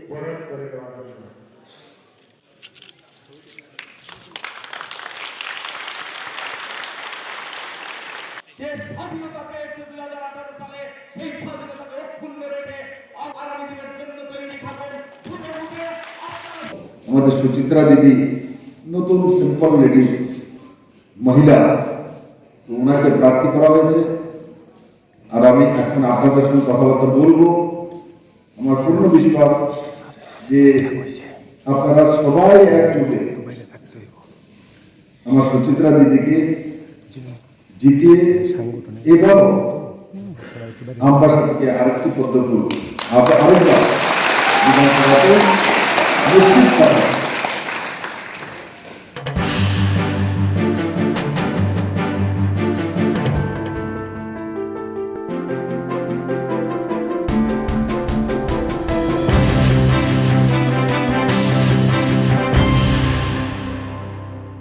বরণ করে দেওয়ার জন্য যে স্বাধীনতা পেয়েছে 2018 সালে সেই স্বাধীনতাকে অক্ষুণ্ণ রেখে আগামী দিনের জন্য তৈরি থাকুন। আমাদের সুচিত্রা দিদি নতুন সিম্পল লেডি মহিলা, ওনাকে প্রার্থী করা হয়েছে। আর আমি এখন আপনাদের সঙ্গে কথাবার্তা বলবো। আমার পূর্ণ বিশ্বাস যে আপনারা সবাই একজোটে আমার সুচিত্রা দিদিকে জিতিয়ে এবং আমবাসা থেকে আরেকটি পদ্মফুল আরেকবার বিধানসভাতে নিশ্চিত করা